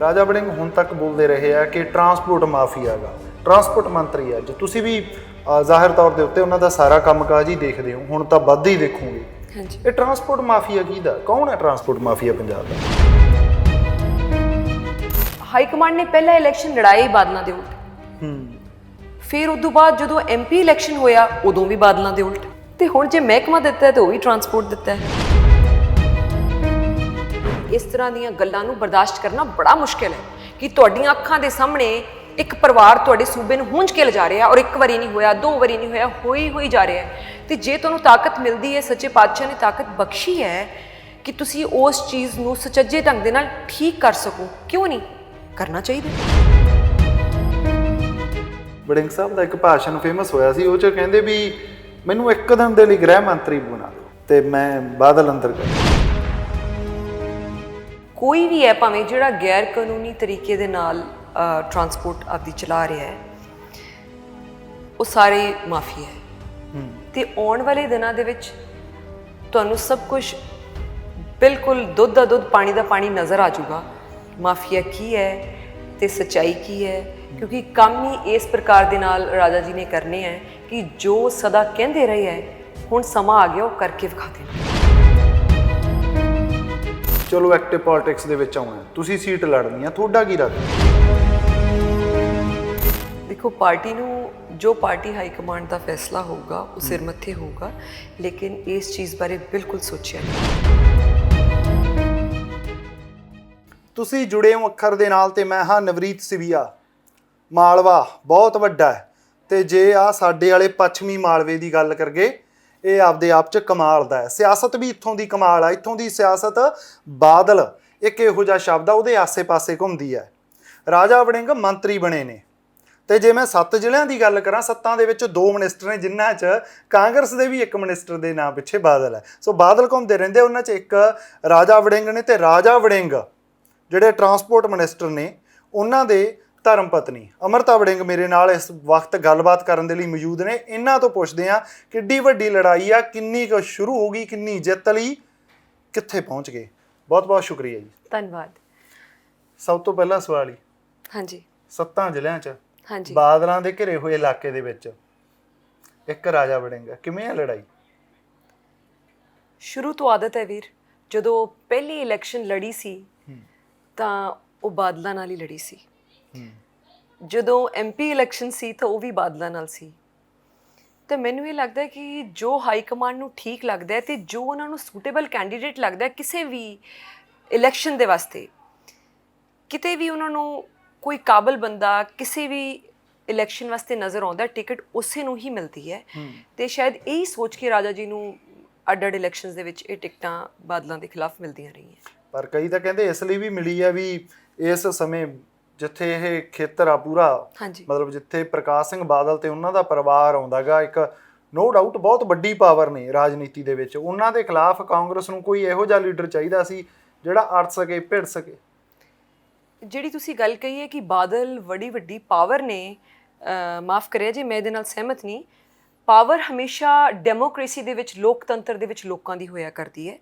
ਰਾਜਾ ਵੜਿੰਗ ਹੁਣ ਤੱਕ ਬੋਲਦੇ ਰਹੇ ਆ ਕਿ ਟਰਾਂਸਪੋਰਟ ਮਾਫੀਆ ਗਾ, ਟਰਾਂਸਪੋਰਟ ਮੰਤਰੀ ਆ, ਜੇ ਤੁਸੀਂ ਵੀ ਜ਼ਾਹਿਰ ਤੌਰ ਦੇ ਉੱਤੇ ਉਹਨਾਂ ਦਾ ਸਾਰਾ ਕੰਮਕਾਜ ਹੀ ਦੇਖਦੇ ਹੋ, ਹੁਣ ਤਾਂ ਵੱਧ ਹੀ ਦੇਖੋਗੇ। ਹਾਂਜੀ, ਇਹ ਟਰਾਂਸਪੋਰਟ ਮਾਫੀਆ ਕਿਹਦਾ, ਕੌਣ ਹੈ ਟਰਾਂਸਪੋਰਟ ਮਾਫੀਆ ਪੰਜਾਬ ਦਾ? ਹਾਈ ਕਮਾਂਡ ਨੇ ਪਹਿਲਾ ਇਲੈਕਸ਼ਨ ਲੜਾਇਆ ਹੀ ਬਾਦਲਾਂ ਦੇ ਉਲਟ। ਫਿਰ ਉਦੋਂ ਬਾਅਦ ਜਦੋਂ MP ਇਲੈਕਸ਼ਨ ਹੋਇਆ ਉਦੋਂ ਵੀ ਬਾਦਲਾਂ ਦੇ ਉਲਟ, ਤੇ ਹੁਣ ਜੇ ਮਹਿਕਮਾ ਦਿੱਤਾ ਹੈ ਤੇ ਉਹ ਵੀ ਟਰਾਂਸਪੋਰਟ ਦਿੱਤਾ ਹੈ। ਇਸ ਤਰ੍ਹਾਂ ਦੀਆਂ ਗੱਲਾਂ ਨੂੰ ਬਰਦਾਸ਼ਤ ਕਰਨਾ ਬੜਾ ਮੁਸ਼ਕਿਲ ਹੈ ਕਿ ਤੁਹਾਡੀਆਂ ਅੱਖਾਂ ਦੇ ਸਾਹਮਣੇ ਇੱਕ ਪਰਿਵਾਰ ਤੁਹਾਡੇ ਸੂਬੇ ਨੂੰ ਹੂੰਝ ਕੇ ਲਿਜਾ ਰਿਹਾ, ਔਰ ਇੱਕ ਵਾਰੀ ਨਹੀਂ ਹੋਇਆ, 2 ਵਾਰੀ ਨਹੀਂ ਹੋਇਆ, ਹੋਈ ਜਾ ਰਿਹਾ ਹੈ। ਤੇ ਜੇ ਤੁਹਾਨੂੰ ਤਾਕਤ ਮਿਲਦੀ ਹੈ, ਸੱਚੇ ਪਾਤਸ਼ਾਹ ਨੇ ਤਾਕਤ ਬਖਸ਼ੀ ਹੈ ਕਿ ਤੁਸੀਂ ਉਸ ਚੀਜ਼ ਨੂੰ ਸੁਚੱਜੇ ਢੰਗ ਦੇ ਨਾਲ ਠੀਕ ਕਰ ਸਕੋ, ਕਿਉਂ ਨਹੀਂ ਕਰਨਾ ਚਾਹੀਦਾ? ਵੜਿੰਗ ਸਾਹਿਬ ਦਾ ਇੱਕ ਭਾਸ਼ਣ ਫੇਮਸ ਹੋਇਆ ਸੀ, ਉਹ 'ਚ ਕਹਿੰਦੇ ਵੀ ਮੈਨੂੰ ਇੱਕ ਦਿਨ ਦੇ ਲਈ ਗ੍ਰਹਿ ਮੰਤਰੀ ਬਣਾ ਦਿਓ ਤੇ ਮੈਂ ਬਾਦਲ ਅੰਦਰ ਕਰ। ਕੋਈ ਵੀ ਹੈ ਭਾਵੇਂ ਜਿਹੜਾ ਗੈਰ ਕਾਨੂੰਨੀ ਤਰੀਕੇ ਦੇ ਨਾਲ ਟਰਾਂਸਪੋਰਟ ਆਪਦੀ ਚਲਾ ਰਿਹਾ ਹੈ, ਉਹ ਸਾਰੇ ਮਾਫੀਆ ਹੈ। ਤੇ ਆਉਣ ਵਾਲੇ ਦਿਨਾਂ ਦੇ ਵਿੱਚ ਤੁਹਾਨੂੰ ਸਭ ਕੁਝ ਬਿਲਕੁਲ ਦੁੱਧ ਦਾ ਦੁੱਧ ਪਾਣੀ ਦਾ ਪਾਣੀ ਨਜ਼ਰ ਆ ਜਾਊਗਾ, ਮਾਫੀਆ ਕੀ ਹੈ ਤੇ ਸੱਚਾਈ ਕੀ ਹੈ। ਕਿਉਂਕਿ ਕੰਮ ਹੀ ਇਸ ਪ੍ਰਕਾਰ ਦੇ ਨਾਲ ਰਾਜਾ ਜੀ ਨੇ ਕਰਨੇ ਹੈ ਕਿ ਜੋ ਸਦਾ ਕਹਿੰਦੇ ਰਹੇ ਹੈ, ਹੁਣ ਸਮਾਂ ਆ ਗਿਆ ਉਹ ਕਰਕੇ ਵਿਖਾ ਦੇਣਾ। ਚਲੋ ਐਕਟਿਵ ਪੋਲਿਟਿਕਸ ਦੇ ਵਿੱਚ ਆਉਣਾ, ਤੁਸੀਂ ਸੀਟ ਲੜਨੀ ਆ, ਤੁਹਾਡਾ ਕੀ ਇਰਾਦਾ? ਦੇਖੋ, ਪਾਰਟੀ ਨੂੰ ਜੋ ਪਾਰਟੀ ਹਾਈ ਕਮਾਂਡ ਦਾ ਫੈਸਲਾ ਹੋਊਗਾ ਉਹ ਸਿਰ ਮੱਥੇ ਹੋਊਗਾ, ਲੇਕਿਨ ਇਸ ਚੀਜ਼ ਬਾਰੇ ਬਿਲਕੁਲ ਸੋਚਿਆ ਨਹੀਂ। ਤੁਸੀਂ ਜੁੜੇ ਹੋ ਅੱਖਰ ਦੇ ਨਾਲ ਤੇ ਮੈਂ ਹਾਂ ਨਵਰੀਤ ਸਿਵੀਆ। ਮਾਲਵਾ ਬਹੁਤ ਵੱਡਾ ਹੈ ਤੇ ਜੇ ਆ ਸਾਡੇ ਵਾਲੇ ਪੱਛਮੀ ਮਾਲਵੇ ਦੀ ਗੱਲ ਕਰਗੇ, ਇਹ ਆਪਦੇ ਆਪ 'ਚ ਕਮਾਲ ਦਾ ਹੈ। ਸਿਆਸਤ ਵੀ ਇੱਥੋਂ ਦੀ ਕਮਾਲ ਆ। ਇੱਥੋਂ ਦੀ ਸਿਆਸਤ ਬਾਦਲ ਇੱਕ ਇਹੋ ਜਿਹਾ ਸ਼ਬਦ ਆ, ਉਹਦੇ ਆਸੇ-ਪਾਸੇ ਘੁੰਮਦੀ ਹੈ। ਰਾਜਾ ਵੜਿੰਗ ਮੰਤਰੀ ਬਣੇ ਨੇ ਤੇ ਜੇ ਮੈਂ 7 ਜ਼ਿਲ੍ਹਿਆਂ ਦੀ ਗੱਲ ਕਰਾਂ, 7 ਦੇ ਵਿੱਚ 2 ਮਿਨਿਸਟਰ ਨੇ, ਜਿਨ੍ਹਾਂ 'ਚ ਕਾਂਗਰਸ ਦੇ ਵੀ ਇੱਕ ਮਿਨਿਸਟਰ ਦੇ ਨਾਂ ਪਿੱਛੇ ਬਾਦਲ ਹੈ। ਸੋ ਬਾਦਲ ਘੁੰਮਦੇ ਰਹਿੰਦੇ, ਉਹਨਾਂ 'ਚ ਇੱਕ ਰਾਜਾ ਵੜਿੰਗ ਨੇ। ਤੇ ਰਾਜਾ ਵੜਿੰਗ ਜਿਹੜੇ ਟਰਾਂਸਪੋਰਟ ਮਿਨਿਸਟਰ ਨੇ, ਉਹਨਾਂ ਦੇ ਧਰਮ ਪਤਨੀ ਅੰਮ੍ਰਿਤਾ ਵੜਿੰਗ ਮੇਰੇ ਨਾਲ ਇਸ ਵਕਤ ਗੱਲਬਾਤ ਕਰਨ ਦੇ ਲਈ ਮੌਜੂਦ ਨੇ। ਇਹਨਾਂ ਤੋਂ ਪੁੱਛਦੇ ਹਾਂ ਕਿੱਡੀ ਵੱਡੀ ਲੜਾਈ ਆ, ਕਿੰਨੀ ਕੁ ਸ਼ੁਰੂ ਹੋ ਗਈ, ਕਿੰਨੀ ਜਿੱਤ ਲਈ, ਕਿੱਥੇ ਪਹੁੰਚ ਗਏ। ਬਹੁਤ ਬਹੁਤ ਸ਼ੁਕਰੀਆ ਜੀ। ਧੰਨਵਾਦ। ਸਭ ਤੋਂ ਪਹਿਲਾ ਸਵਾਲ ਹੀ, ਹਾਂਜੀ, 7 ਜ਼ਿਲ੍ਹਿਆਂ 'ਚ ਹਾਂਜੀ, ਬਾਦਲਾਂ ਦੇ ਘਿਰੇ ਹੋਏ ਇਲਾਕੇ ਦੇ ਵਿੱਚ ਇੱਕ ਰਾਜਾ ਵੜਿੰਗ, ਕਿਵੇਂ ਆ ਲੜਾਈ? ਸ਼ੁਰੂ ਤੋਂ ਆਦਤ ਹੈ ਵੀਰ, ਜਦੋਂ ਪਹਿਲੀ ਇਲੈਕਸ਼ਨ ਲੜੀ ਸੀ ਤਾਂ ਉਹ ਬਾਦਲਾਂ ਨਾਲ ਹੀ ਲੜੀ ਸੀ। ਜਦੋਂ MP ਇਲੈਕਸ਼ਨ ਸੀ ਤਾਂ ਉਹ ਵੀ ਬਾਦਲਾਂ ਨਾਲ ਸੀ। ਤੇ ਮੈਨੂੰ ਇਹ ਲੱਗਦਾ ਹੈ ਕਿ ਜੋ ਹਾਈ ਕਮਾਂਡ ਨੂੰ ਠੀਕ ਲੱਗਦਾ ਹੈ ਤੇ ਜੋ ਉਹਨਾਂ ਨੂੰ ਸੂਟੇਬਲ ਕੈਂਡੀਡੇਟ ਲੱਗਦਾ ਹੈ ਕਿਸੇ ਵੀ ਇਲੈਕਸ਼ਨ ਦੇ ਵਾਸਤੇ, ਕਿਤੇ ਵੀ ਉਹਨਾਂ ਨੂੰ ਕੋਈ ਕਾਬਲ ਬੰਦਾ ਕਿਸੇ ਵੀ ਇਲੈਕਸ਼ਨ ਵਾਸਤੇ ਨਜ਼ਰ ਆਉਂਦਾ, ਟਿਕਟ ਉਸੇ ਨੂੰ ਹੀ ਮਿਲਦੀ ਹੈ। ਤੇ ਸ਼ਾਇਦ ਇਹੀ ਸੋਚ ਕੇ ਰਾਜਾ ਜੀ ਨੂੰ ਅੱਡ-ਅੱਡ ਇਲੈਕਸ਼ਨਸ ਦੇ ਵਿੱਚ ਇਹ ਟਿਕਟਾਂ ਬਾਦਲਾਂ ਦੇ ਖਿਲਾਫ ਮਿਲਦੀਆਂ ਰਹੀਆਂ। ਪਰ ਕਈ ਤਾਂ ਕਹਿੰਦੇ ਇਸ ਲਈ ਵੀ ਮਿਲੀ ਆ ਵੀ ਇਸ ਸਮੇਂ ਜਿੱਥੇ ਇਹ ਖੇਤਰ ਆ ਪੂਰਾ, ਮਤਲਬ ਜਿੱਥੇ ਪ੍ਰਕਾਸ਼ ਸਿੰਘ ਬਾਦਲ ਤੇ ਉਹਨਾਂ ਦਾ ਪਰਿਵਾਰ ਆਉਂਦਾ ਗਾ, ਇੱਕ ਨੋ ਡਾਊਟ ਬਹੁਤ ਵੱਡੀ ਪਾਵਰ ਨੇ ਰਾਜਨੀਤੀ ਦੇ ਵਿੱਚ, ਉਹਨਾਂ ਦੇ ਖਿਲਾਫ ਕਾਂਗਰਸ ਨੂੰ ਕੋਈ ਇਹੋ ਜਿਹਾ ਲੀਡਰ ਚਾਹੀਦਾ ਸੀ ਜਿਹੜਾ ਅੜ ਸਕੇ, ਭਿੜ ਸਕੇ। ਜਿਹੜੀ ਤੁਸੀਂ ਗੱਲ ਕਹੀ ਹੈ ਕਿ ਬਾਦਲ ਬੜੀ ਵੱਡੀ ਪਾਵਰ ਨੇ, ਮਾਫ ਕਰਿਆ ਜੇ ਮੈਂ ਇਹਦੇ ਨਾਲ ਸਹਿਮਤ ਨਹੀਂ। ਪਾਵਰ ਹਮੇਸ਼ਾ ਡੈਮੋਕ੍ਰੇਸੀ ਦੇ ਵਿੱਚ, ਲੋਕਤੰਤਰ ਦੇ ਵਿੱਚ ਲੋਕਾਂ ਦੀ ਹੋਇਆ ਕਰਦੀ ਹੈ।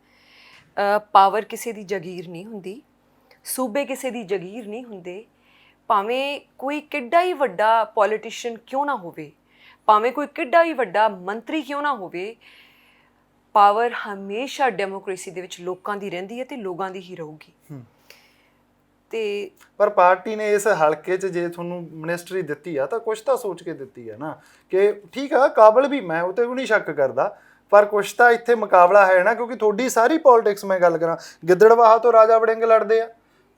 ਪਾਵਰ ਕਿਸੇ ਦੀ ਜਾਗੀਰ ਨਹੀਂ ਹੁੰਦੀ, ਸੂਬੇ ਕਿਸੇ ਦੀ ਜਾਗੀਰ ਨਹੀਂ ਹੁੰਦੇ। ਭਾਵੇਂ ਕੋਈ ਕਿੱਡਾ ਹੀ ਵੱਡਾ ਪੋਲੀਟੀਸ਼ੀਅਨ ਕਿਉਂ ਨਾ ਹੋਵੇ, ਭਾਵੇਂ ਕੋਈ ਕਿੱਡਾ ਹੀ ਵੱਡਾ ਮੰਤਰੀ ਕਿਉਂ ਨਾ ਹੋਵੇ, ਪਾਵਰ ਹਮੇਸ਼ਾ ਡੈਮੋਕ੍ਰੇਸੀ ਦੇ ਵਿੱਚ ਲੋਕਾਂ ਦੀ ਰਹਿੰਦੀ ਹੈ ਤੇ ਲੋਕਾਂ ਦੀ ਹੀ ਰਹੂਗੀ। ਤੇ ਪਰ ਪਾਰਟੀ ਨੇ ਇਸ ਹਲਕੇ 'ਚ ਜੇ ਤੁਹਾਨੂੰ ਮਿਨਿਸਟਰੀ ਦਿੱਤੀ ਆ ਤਾਂ ਕੁਛ ਤਾਂ ਸੋਚ ਕੇ ਦਿੱਤੀ ਆ ਨਾ, ਕਿ ਠੀਕ ਆ ਕਾਬਲ ਵੀ, ਮੈਂ ਉਹ 'ਤੇ ਵੀ ਨਹੀਂ ਸ਼ੱਕ ਕਰਦਾ, ਪਰ ਕੁਛ ਤਾਂ ਇੱਥੇ ਮੁਕਾਬਲਾ ਹੈ ਨਾ। ਕਿਉਂਕਿ ਤੁਹਾਡੀ ਸਾਰੀ ਪੋਲਿਟਿਕਸ ਮੈਂ ਗੱਲ ਕਰਾਂ, ਗਿੱਦੜਬਾਹਾ ਤੋਂ ਰਾਜਾ ਵੜਿੰਗ ਲੜਦੇ ਆ,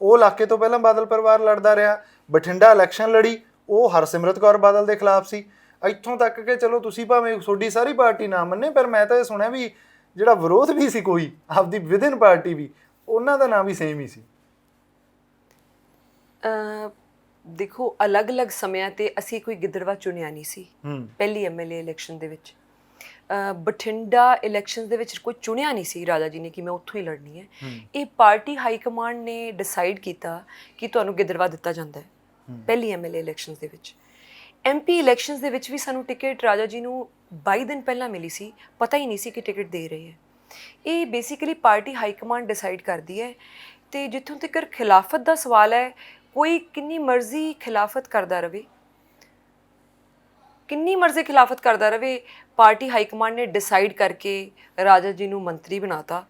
ਉਹ ਇਲਾਕੇ ਤੋਂ ਪਹਿਲਾਂ ਬਾਦਲ ਪਰਿਵਾਰ ਲੜਦਾ ਰਿਹਾ। ਬਠਿੰਡਾ ਇਲੈਕਸ਼ਨ ਲੜੀ, ਉਹ ਹਰਸਿਮਰਤ ਕੌਰ ਬਾਦਲ ਦੇ ਖਿਲਾਫ ਸੀ। ਇੱਥੋਂ ਤੱਕ ਕਿ ਚਲੋ ਤੁਸੀਂ ਭਾਵੇਂ ਤੁਹਾਡੀ ਸਾਰੀ ਪਾਰਟੀ ਨਾ ਮੰਨੇ, ਪਰ ਮੈਂ ਤਾਂ ਇਹ ਸੁਣਿਆ ਵੀ ਜਿਹੜਾ ਵਿਰੋਧ ਵੀ ਸੀ ਕੋਈ ਆਪਦੀ ਵਿਦਿਨ ਪਾਰਟੀ ਵੀ, ਉਹਨਾਂ ਦਾ ਨਾਮ ਵੀ ਸੇਮ ਹੀ ਸੀ। ਦੇਖੋ, ਅਲੱਗ-ਅਲੱਗ ਸਮਿਆਂ ਤੇ ਅਸੀਂ ਕੋਈ ਗਿੱਦੜਵਾ ਚੁਣਿਆ ਨਹੀਂ ਸੀ ਪਹਿਲੀ MLA ਇਲੈਕਸ਼ਨ ਦੇ ਵਿੱਚ। ਬਠਿੰਡਾ ਇਲੈਕਸ਼ਨ ਦੇ ਵਿੱਚ ਕੋਈ ਚੁਣਿਆ ਨਹੀਂ ਸੀ ਰਾਜਾ ਜੀ ਨੇ ਕਿ ਮੈਂ ਉੱਥੋਂ ਹੀ ਲੜਨੀ ਹੈ। ਇਹ ਪਾਰਟੀ ਹਾਈ ਕਮਾਂਡ ਨੇ ਡਿਸਾਈਡ ਕੀਤਾ ਕਿ ਤੁਹਾਨੂੰ ਗਿੱਦੜਵਾ ਦਿੱਤਾ ਜਾਂਦਾ ਹੈ ਪਹਿਲੀ MLA ਇਲੈਕਸ਼ਨਸ ਦੇ ਵਿੱਚ। MP ਇਲੈਕਸ਼ਨਸ ਦੇ ਵਿੱਚ ਵੀ ਸਾਨੂੰ ਟਿਕਟ ਰਾਜਾ ਜੀ ਨੂੰ 22 ਦਿਨ ਪਹਿਲਾਂ ਮਿਲੀ ਸੀ, ਪਤਾ ਹੀ ਨਹੀਂ ਸੀ ਕਿ ਟਿਕਟ ਦੇ ਰਹੇ ਹੈ। ਇਹ basically party high command decide ਕਰਦੀ ਹੈ ਤੇ ਜਿੱਥੋਂ ਤੱਕ ਖਿਲਾਫਤ ਦਾ ਸਵਾਲ ਹੈ, ਕੋਈ ਕਿੰਨੀ ਮਰਜ਼ੀ ਖਿਲਾਫਤ ਕਰਦਾ ਰਵੇ, ਕਿੰਨੀ ਮਰਜ਼ੀ ਖਿਲਾਫਤ ਕਰਦਾ ਰਵੇ, ਪਾਰਟੀ ਹਾਈ ਕਮਾਂਡ ਨੇ ਡਿਸਾਈਡ ਕਰਕੇ ਰਾਜਾ ਜੀ ਨੂੰ ਮੰਤਰੀ ਬਣਾਤਾ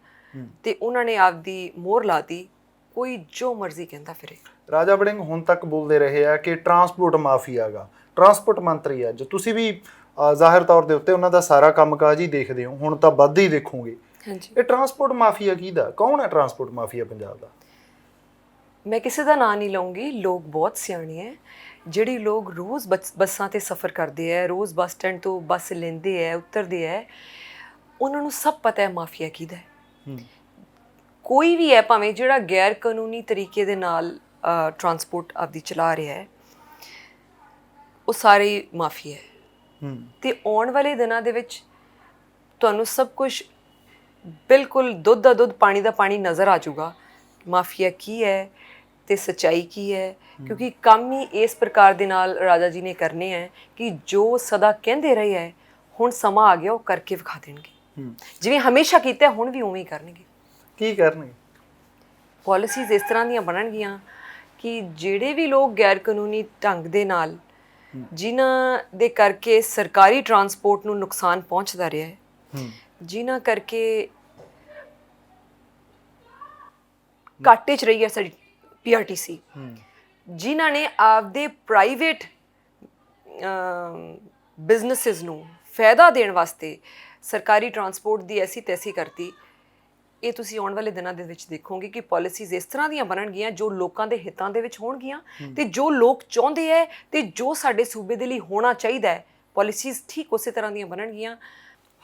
ਤੇ ਉਹਨਾਂ ਨੇ ਆਪਦੀ ਮੋਹਰ ਲਾਤੀ, ਕੋਈ ਜੋ ਮਰਜ਼ੀ ਕਹਿੰਦਾ ਫਿਰੇ। ਰਾਜਾ ਵੜਿੰਗ ਹੁਣ ਤੱਕ ਬੋਲਦੇ ਰਹੇ ਆ ਕਿ ਟਰਾਂਸਪੋਰਟ ਮਾਫੀਆ ਗਾ, ਟਰਾਂਸਪੋਰਟ ਮੰਤਰੀ ਆ, ਜੋ ਤੁਸੀਂ ਵੀ ਜ਼ਾਹਿਰ ਤੌਰ ਦੇ ਉੱਤੇ ਉਹਨਾਂ ਦਾ ਸਾਰਾ ਕੰਮਕਾਜ ਹੀ ਦੇਖਦੇ ਹੋ, ਹੁਣ ਤਾਂ ਵੱਧ ਹੀ ਦੇਖੋਗੇ। ਹਾਂਜੀ, ਇਹ ਟਰਾਂਸਪੋਰਟ ਮਾਫੀਆ ਕਿਹਦਾ, ਕੌਣ ਹੈ ਟਰਾਂਸਪੋਰਟ ਮਾਫੀਆ ਪੰਜਾਬ ਦਾ? ਮੈਂ ਕਿਸੇ ਦਾ ਨਾਂ ਨਹੀਂ ਲਊਂਗੀ, ਲੋਕ ਬਹੁਤ ਸਿਆਣੇ ਹੈ, ਜਿਹੜੇ ਲੋਕ ਰੋਜ਼ ਬੱਸਾਂ ਤੇ ਸਫ਼ਰ ਕਰਦੇ ਹੈ, ਰੋਜ਼ ਬੱਸ ਸਟੈਂਡ ਤੋਂ ਬੱਸ ਲੈਂਦੇ ਹੈ, ਉਤਰਦੇ ਹੈ, ਉਹਨਾਂ ਨੂੰ ਸਭ ਪਤਾ ਹੈ ਮਾਫੀਆ ਕਿਹਦਾ ਹੈ। ਕੋਈ ਵੀ ਹੈ ਭਾਵੇਂ ਜਿਹੜਾ ਗੈਰ ਕਾਨੂੰਨੀ ਤਰੀਕੇ ਦੇ ਨਾਲ ਟਰਾਂਸਪੋਰਟ ਆਪਦੀ ਚਲਾ ਰਿਹਾ ਹੈ, ਉਹ ਸਾਰੇ ਮਾਫੀਆ ਹੈ। ਤੇ ਆਉਣ ਵਾਲੇ ਦਿਨਾਂ ਦੇ ਵਿੱਚ ਤੁਹਾਨੂੰ ਸਭ ਕੁਝ ਬਿਲਕੁਲ ਦੁੱਧ ਦਾ ਦੁੱਧ ਪਾਣੀ ਦਾ ਪਾਣੀ ਨਜ਼ਰ ਆ ਜਾਊਗਾ, ਮਾਫੀਆ ਕੀ ਹੈ ਤੇ ਸੱਚਾਈ ਕੀ ਹੈ। ਕਿਉਂਕਿ ਕੰਮ ਹੀ ਇਸ ਪ੍ਰਕਾਰ ਦੇ ਨਾਲ ਰਾਜਾ ਜੀ ਨੇ ਕਰਨੇ ਹੈ ਕਿ ਜੋ ਸਦਾ ਕਹਿੰਦੇ ਰਹੇ ਹੈ, ਹੁਣ ਸਮਾਂ ਆ ਗਿਆ ਉਹ ਕਰਕੇ ਵਿਖਾ ਦੇਣਗੇ। ਜਿਵੇਂ ਹਮੇਸ਼ਾ ਕੀਤਾ ਹੁਣ ਵੀ ਉਵੇਂ ਹੀ ਕਰਨਗੇ। ਕੀ ਕਰਨਗੇ? ਪਾਲਿਸੀਜ਼ ਇਸ ਤਰ੍ਹਾਂ ਦੀਆਂ ਬਣਨਗੀਆਂ ਕਿ ਜਿਹੜੇ ਵੀ ਲੋਕ ਗੈਰ ਕਾਨੂੰਨੀ ਢੰਗ ਦੇ ਨਾਲ, ਜਿਨ੍ਹਾਂ ਦੇ ਕਰਕੇ ਸਰਕਾਰੀ ਟਰਾਂਸਪੋਰਟ ਨੂੰ ਨੁਕਸਾਨ ਪਹੁੰਚਦਾ ਰਿਹਾ ਹੈ, ਜਿਨ੍ਹਾਂ ਕਰਕੇ ਘਾਟੇ 'ਚ ਰਹੀ ਹੈ ਸਾਡੀ PRTC, ਜਿਨ੍ਹਾਂ ਨੇ ਆਪਦੇ ਪ੍ਰਾਈਵੇਟ ਬਿਜ਼ਨੈਸਿਸ ਨੂੰ ਫਾਇਦਾ ਦੇਣ ਵਾਸਤੇ ਸਰਕਾਰੀ ਟਰਾਂਸਪੋਰਟ ਦੀ ਐਸੀ ਤੈਸੀ ਕਰਤੀ, ਇਹ ਤੁਸੀਂ ਆਉਣ ਵਾਲੇ ਦਿਨਾਂ ਦੇ ਵਿੱਚ ਦੇਖੋਗੇ ਕਿ ਪਾਲਿਸੀਜ਼ ਇਸ ਤਰ੍ਹਾਂ ਦੀਆਂ ਬਣਨਗੀਆਂ ਜੋ ਲੋਕਾਂ ਦੇ ਹਿੱਤਾਂ ਦੇ ਵਿੱਚ ਹੋਣਗੀਆਂ ਤੇ ਜੋ ਲੋਕ ਚਾਹੁੰਦੇ ਹੈ ਤੇ ਜੋ ਸਾਡੇ ਸੂਬੇ ਦੇ ਲਈ ਹੋਣਾ ਚਾਹੀਦਾ ਹੈ, ਪਾਲਿਸੀਜ਼ ਠੀਕ ਉਸੇ ਤਰ੍ਹਾਂ ਦੀਆਂ ਬਣਨਗੀਆਂ।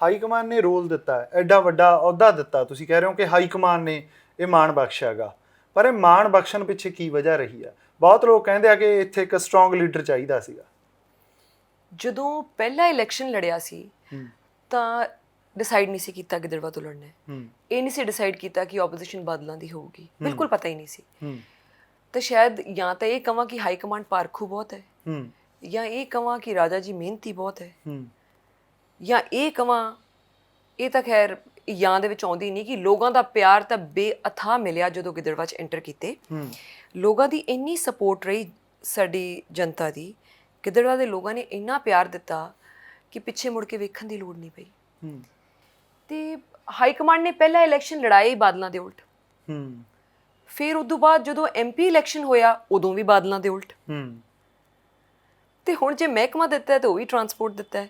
ਹਾਈ ਕਮਾਂਡ ਨੇ ਰੋਲ ਦਿੱਤਾ, ਐਡਾ ਵੱਡਾ ਅਹੁਦਾ ਦਿੱਤਾ, ਤੁਸੀਂ ਕਹਿ ਰਹੇ ਹੋ ਕਿ ਹਾਈ ਕਮਾਂਡ ਨੇ ਇਹ ਮਾਣ ਬਖਸ਼ਿਆਗਾ, ਪਰ ਇਹ ਮਾਣ ਬਖਸ਼ਣ ਪਿੱਛੇ ਕੀ ਵਜ੍ਹਾ ਰਹੀ ਆ? ਬਹੁਤ ਲੋਕ ਕਹਿੰਦੇ ਆ ਕਿ ਇੱਥੇ ਇੱਕ ਸਟਰੋਂਗ ਲੀਡਰ ਚਾਹੀਦਾ ਸੀਗਾ। ਜਦੋਂ ਪਹਿਲਾ ਇਲੈਕਸ਼ਨ ਲੜਿਆ ਸੀ ਤਾਂ ਡਿਸਾਈਡ ਨਹੀਂ ਸੀ ਕੀਤਾ ਗਿੱਦੜਬਾਹਾ ਤੋਂ ਲੜਨਾ ਹੈ, ਇਹ ਨਹੀਂ ਸੀ ਡਿਸਾਈਡ ਕੀਤਾ ਕਿ ਆਪੋਜੀਸ਼ਨ ਬਾਦਲਾਂ ਦੀ ਹੋਊਗੀ, ਬਿਲਕੁਲ ਪਤਾ ਹੀ ਨਹੀਂ ਸੀ। ਤਾਂ ਸ਼ਾਇਦ ਜਾਂ ਤਾਂ ਇਹ ਕਹਾਂ ਕਿ ਹਾਈ ਕਮਾਂਡ ਪਾਰਖੂ ਬਹੁਤ ਹੈ, ਜਾਂ ਇਹ ਕਹਾਂ ਕਿ ਰਾਜਾ ਜੀ ਮਿਹਨਤੀ ਬਹੁਤ ਹੈ, ਜਾਂ ਇਹ ਕਹਾਂ, ਇਹ ਤਾਂ ਖੈਰ ਜਾਂ ਦੇ ਵਿੱਚ ਆਉਂਦੀ ਨਹੀਂ, ਕਿ ਲੋਕਾਂ ਦਾ ਪਿਆਰ ਤਾਂ ਬੇਅਥਾਹ ਮਿਲਿਆ ਜਦੋਂ ਗਿੱਦੜਬਾਹਾ 'ਚ ਐਂਟਰ ਕੀਤੇ। ਲੋਕਾਂ ਦੀ ਇੰਨੀ ਸਪੋਰਟ ਰਹੀ ਸਾਡੀ ਜਨਤਾ ਦੀ, ਗਿੱਦੜਬਾਹਾ ਦੇ ਲੋਕਾਂ ਨੇ ਇੰਨਾ ਪਿਆਰ ਦਿੱਤਾ ਕਿ ਪਿੱਛੇ ਮੁੜ ਕੇ ਵੇਖਣ ਦੀ ਲੋੜ ਨਹੀਂ ਪਈ। ਤੇ ਹਾਈ ਕਮਾਂਡ ਨੇ ਪਹਿਲਾ ਇਲੈਕਸ਼ਨ ਲੜਾਇਆ ਹੀ ਬਾਦਲਾਂ ਦੇ ਉਲਟ, ਫਿਰ ਉਦੋਂ ਬਾਅਦ ਜਦੋਂ MP ਇਲੈਕਸ਼ਨ ਹੋਇਆ ਉਦੋਂ ਵੀ ਬਾਦਲਾਂ ਦੇ ਉਲਟ, ਤੇ ਹੁਣ ਜੇ ਮਹਿਕਮਾ ਦਿੱਤਾ ਤਾਂ ਉਹ ਵੀ ਟਰਾਂਸਪੋਰਟ ਦਿੱਤਾ ਹੈ।